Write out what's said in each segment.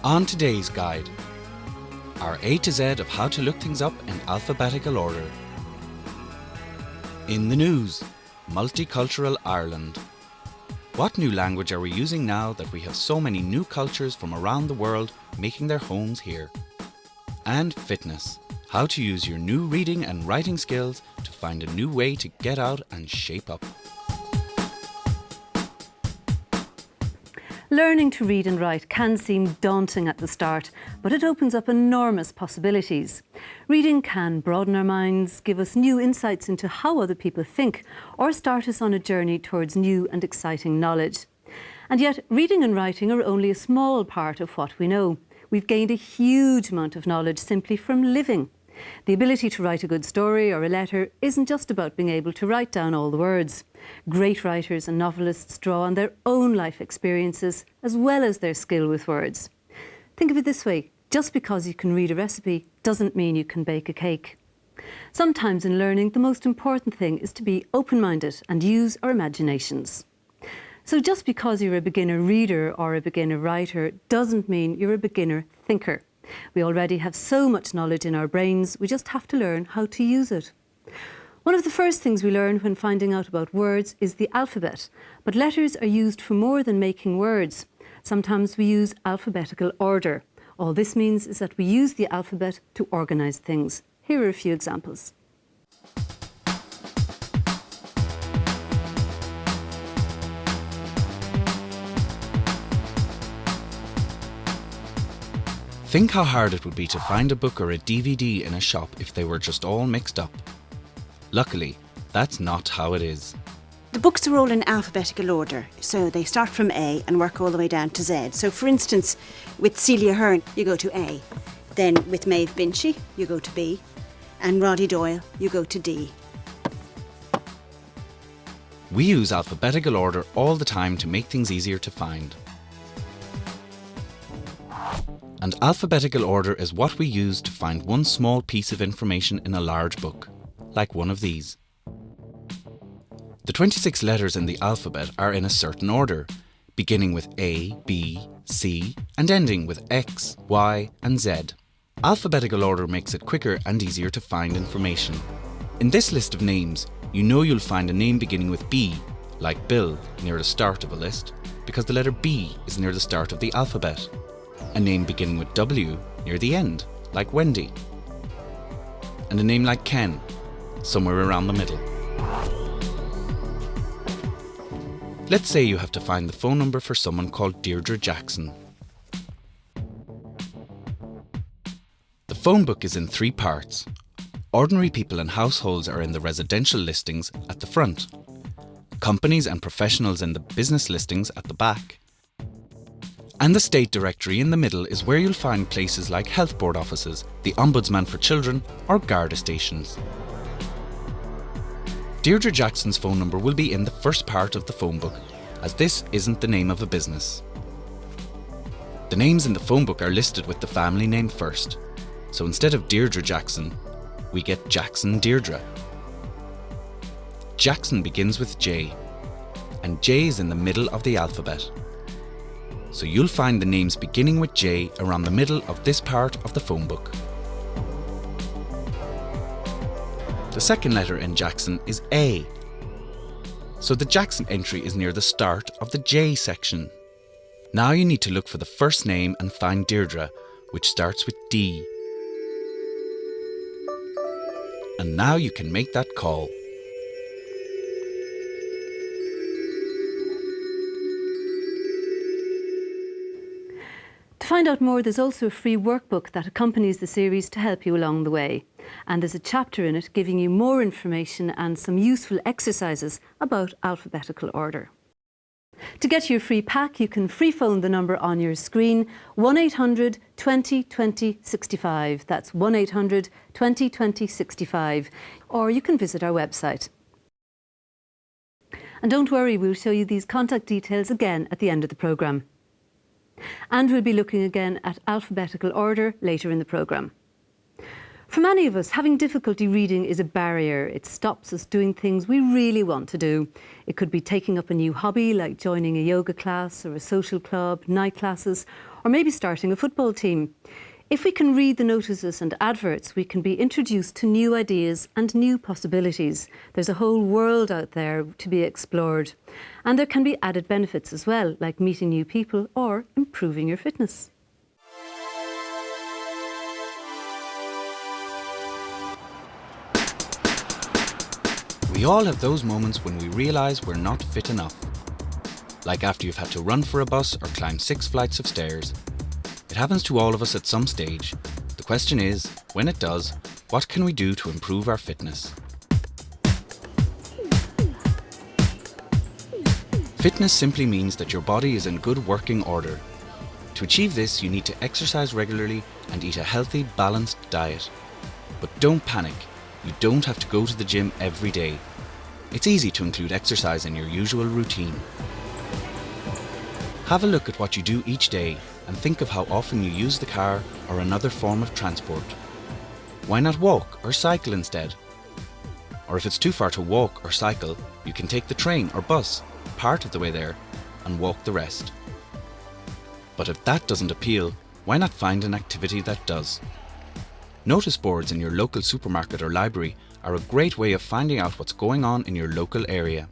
On today's guide, our A to Z of how to look things up in alphabetical order. In the news, multicultural Ireland. What new language are we using now that we have so many new cultures from around the world making their homes here? And fitness, how to use your new reading and writing skills to find a new way to get out and shape up. Learning to read and write can seem daunting at the start, but it opens up enormous possibilities. Reading can broaden our minds, give us new insights into how other people think, or start us on a journey towards new and exciting knowledge. And yet, reading and writing are only a small part of what we know. We've gained a huge amount of knowledge simply from living. The ability to write a good story or a letter isn't just about being able to write down all the words. Great writers and novelists draw on their own life experiences as well as their skill with words. Think of it this way, just because you can read a recipe doesn't mean you can bake a cake. Sometimes in learning, the most important thing is to be open-minded and use our imaginations. So just because you're a beginner reader or a beginner writer doesn't mean you're a beginner thinker. We already have so much knowledge in our brains, we just have to learn how to use it. One of the first things we learn when finding out about words is the alphabet, but letters are used for more than making words. Sometimes we use alphabetical order. All this means is that we use the alphabet to organise things. Here are a few examples. Think how hard it would be to find a book or a DVD in a shop if they were just all mixed up. Luckily, that's not how it is. The books are all in alphabetical order, so they start from A and work all the way down to Z. So for instance, with Celia Hearn, you go to A. Then with Maeve Binchy, you go to B. And Roddy Doyle, you go to D. We use alphabetical order all the time to make things easier to find. And alphabetical order is what we use to find one small piece of information in a large book, like one of these. The 26 letters in the alphabet are in a certain order, beginning with A, B, C, and ending with X, Y, and Z. Alphabetical order makes it quicker and easier to find information. In this list of names, you know you'll find a name beginning with B, like Bill, near the start of a list, because the letter B is near the start of the alphabet. A name beginning with W near the end, like Wendy. And a name like Ken, somewhere around the middle. Let's say you have to find the phone number for someone called Deirdre Jackson. The phone book is in 3 parts. Ordinary people and households are in the residential listings at the front. Companies and professionals in the business listings at the back. And the state directory in the middle is where you'll find places like health board offices, the Ombudsman for Children, or Garda stations. Deirdre Jackson's phone number will be in the first part of the phone book, as this isn't the name of a business. The names in the phone book are listed with the family name first, so instead of Deirdre Jackson, we get Jackson Deirdre. Jackson begins with J, and J is in the middle of the alphabet. So you'll find the names beginning with J around the middle of this part of the phone book. The second letter in Jackson is A. So the Jackson entry is near the start of the J section. Now you need to look for the first name and find Deirdre, which starts with D. And now you can make that call. To find out more, there's also a free workbook that accompanies the series to help you along the way. And there's a chapter in it giving you more information and some useful exercises about alphabetical order. To get your free pack, you can free phone the number on your screen, 1800 20 20 65. That's 1800 20 20 65. Or you can visit our website. And don't worry, we'll show you these contact details again at the end of the programme. And we'll be looking again at alphabetical order later in the programme. For many of us, having difficulty reading is a barrier. It stops us doing things we really want to do. It could be taking up a new hobby, like joining a yoga class or a social club, night classes, or maybe starting a football team. If we can read the notices and adverts, we can be introduced to new ideas and new possibilities. There's a whole world out there to be explored. And there can be added benefits as well, like meeting new people or improving your fitness. We all have those moments when we realise we're not fit enough. Like after you've had to run for a bus or climb 6 flights of stairs. It happens to all of us at some stage. The question is, when it does, what can we do to improve our fitness? Fitness simply means that your body is in good working order. To achieve this, you need to exercise regularly and eat a healthy, balanced diet. But don't panic. You don't have to go to the gym every day. It's easy to include exercise in your usual routine. Have a look at what you do each day and think of how often you use the car or another form of transport. Why not walk or cycle instead? Or if it's too far to walk or cycle, you can take the train or bus part of the way there and walk the rest. But if that doesn't appeal, why not find an activity that does? Notice boards in your local supermarket or library are a great way of finding out what's going on in your local area.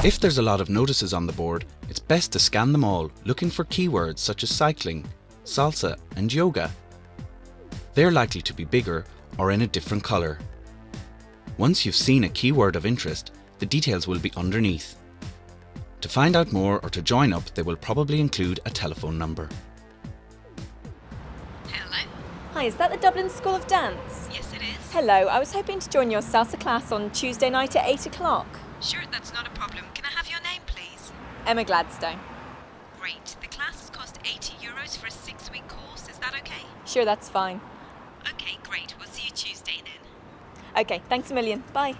If there's a lot of notices on the board, it's best to scan them all, looking for keywords such as cycling, salsa and yoga. They're likely to be bigger or in a different colour. Once you've seen a keyword of interest, the details will be underneath. To find out more or to join up, they will probably include a telephone number. Hello? Hi, is that the Dublin School of Dance? Yes, it is. Hello, I was hoping to join your salsa class on Tuesday night at 8 o'clock. Sure, that's not a problem. Can I have your name, please? Emma Gladstone. Great. The classes cost €80 for a 6-week course. Is that okay? Sure, that's fine. Okay, great. We'll see you Tuesday then. Okay, thanks a million. Bye.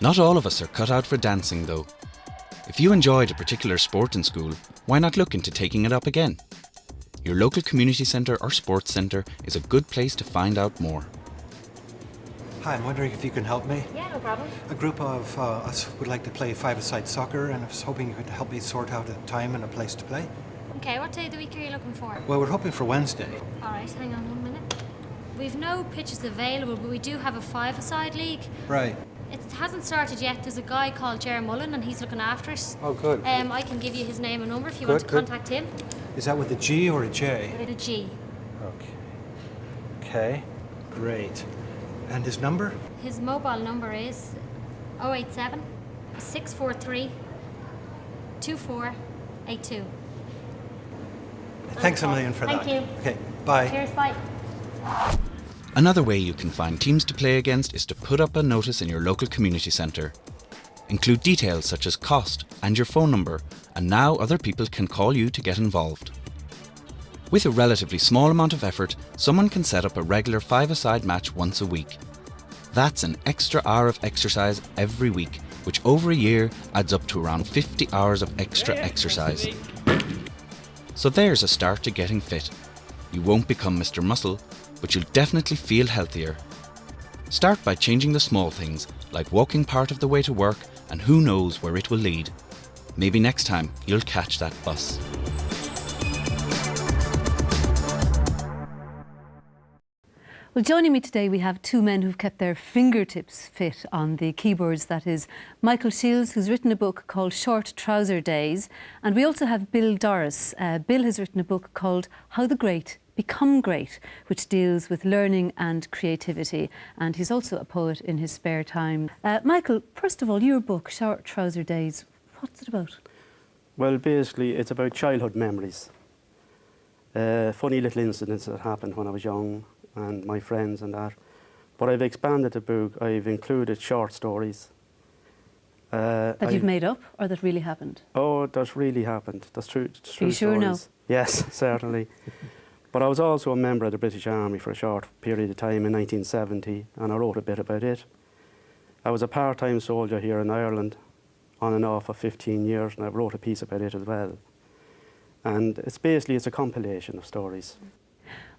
Not all of us are cut out for dancing though. If you enjoyed a particular sport in school, why not look into taking it up again? Your local community centre or sports centre is a good place to find out more. Hi, I'm wondering if you can help me. Yeah, no problem. A group of us would like to play five-a-side soccer, and I was hoping you could help me sort out a time and a place to play. Okay, what day of the week are you looking for? Well, we're hoping for Wednesday. All right, hang on 1 minute. We've no pitches available, but we do have a 5-a-side league. Right. It hasn't started yet. There's a guy called Ger Mullen, and he's looking after it. Oh, good. I can give you his name and number if you want to Good. contact him. Is that with a G or a J? With a G. Okay. Great. And his number? His mobile number is 087 643 2482. Thanks a million for Thank that. you. Okay, bye. Cheers, bye. Another way you can find teams to play against is to put up a notice in your local community centre. Include details such as cost and your phone number, and now other people can call you to get involved. With a relatively small amount of effort, someone can set up a regular 5-a-side match once a week. That's an extra hour of exercise every week, which over a year adds up to around 50 hours of extra exercise. So there's a start to getting fit. You won't become Mr. Muscle, but you'll definitely feel healthier. Start by changing the small things, like walking part of the way to work, and who knows where it will lead. Maybe next time you'll catch that bus. Well, joining me today, we have two men who've kept their fingertips fit on the keyboards. That is Michael Shields, who's written a book called Short Trouser Days. And we also have Bill Doris. Bill has written a book called How the Great Become Great, which deals with learning and creativity. And he's also a poet in his spare time. Michael, first of all, your book, Short Trouser Days, what's it about? Well, basically, it's about childhood memories. Funny little incidents that happened when I was young, and my friends and that. But I've expanded the book. I've included short stories. That you've made up, or that really happened? Oh, that's really happened. That's true. Are you sure now? Yes, certainly. But I was also a member of the British Army for a short period of time in 1970, and I wrote a bit about it. I was a part-time soldier here in Ireland, on and off for 15 years, and I wrote a piece about it as well. And it's basically a compilation of stories.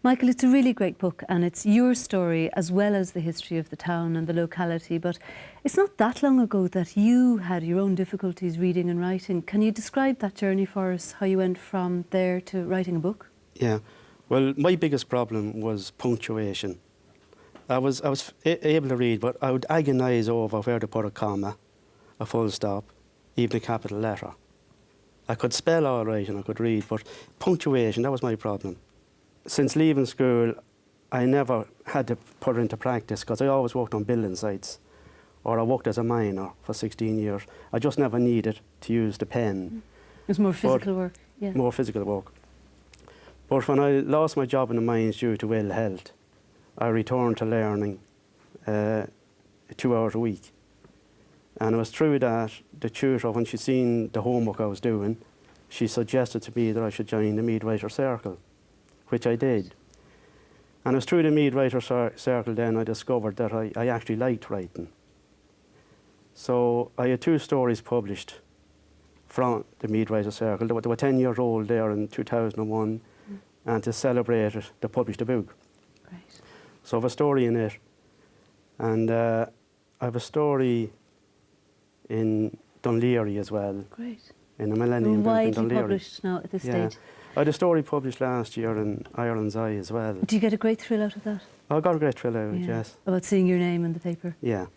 Michael, it's a really great book, and it's your story as well as the history of the town and the locality, but it's not that long ago that you had your own difficulties reading and writing. Can you describe that journey for us, how you went from there to writing a book? Yeah, well, my biggest problem was punctuation. I was able to read, but I would agonise over where to put a comma, a full stop, even a capital letter. I could spell all right and I could read, but punctuation, that was my problem. Since leaving school, I never had to put it into practice because I always worked on building sites, or I worked as a miner for 16 years. I just never needed to use the pen. It was more physical work, yeah. More physical work. But when I lost my job in the mines due to ill health, I returned to learning 2 hours a week. And it was through that the tutor, when she seen the homework I was doing, she suggested to me that I should join the Mead Writer Circle, which I did. And it was through the Mead Writer Circle then I discovered that I actually liked writing. So I had 2 stories published from the Mead Writer Circle. They were 10 years old there in 2001, and to celebrate it, they published a book. Right. So I have a story in it, and I have a story in Dunleary as well. Great. In the Millennium Book in Widely Dunleary. published now at this stage. I had a story published last year in Ireland's Eye as well. Do you get a great thrill out of that? I got a great thrill out of it, yes. About seeing your name in the paper? Yeah,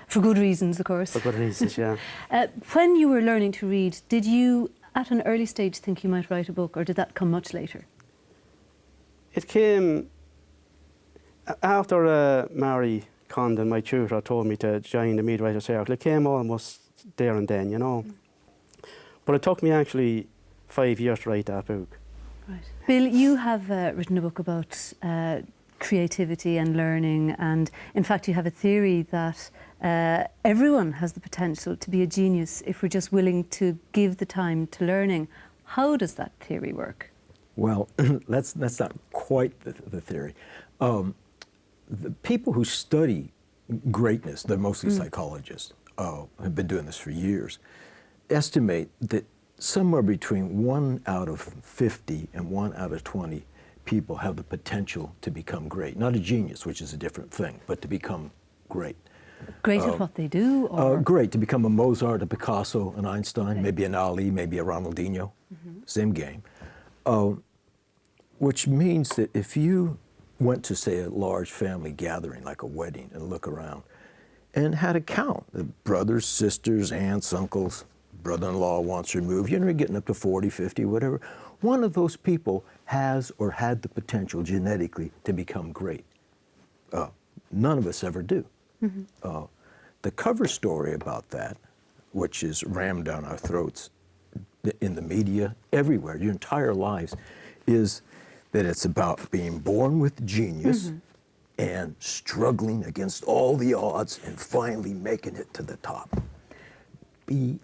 For good reasons, of course. for good reasons, yeah. When you were learning to read, did you, at an early stage, think you might write a book, or did that come much later? It came after Mary Condon, my tutor, told me to join the Mead Writer Circle. It came almost there and then, you know. But it took me actually 5 years to write that book. Right. Bill, you have written a book about creativity and learning, and in fact you have a theory that everyone has the potential to be a genius if we're just willing to give the time to learning. How does that theory work? Well, that's not quite the theory. The people who study greatness, they're mostly psychologists, have been doing this for years, estimate that somewhere between 1 out of 50 and 1 out of 20 people have the potential to become great. Not a genius, which is a different thing, but to become great. Great at what they do? Or? Great, to become a Mozart, a Picasso, an Einstein, maybe an Ali, maybe a Ronaldinho, same game. Which means that if you went to, say, a large family gathering, like a wedding, and look around, and had a count, the brothers, sisters, aunts, uncles, brother-in-law once removed, you're getting up to 40, 50, whatever. One of those people has or had the potential genetically to become great. None of us ever do. The cover story about that, which is rammed down our throats in the media, everywhere, your entire lives, is that it's about being born with genius and struggling against all the odds and finally making it to the top. BS.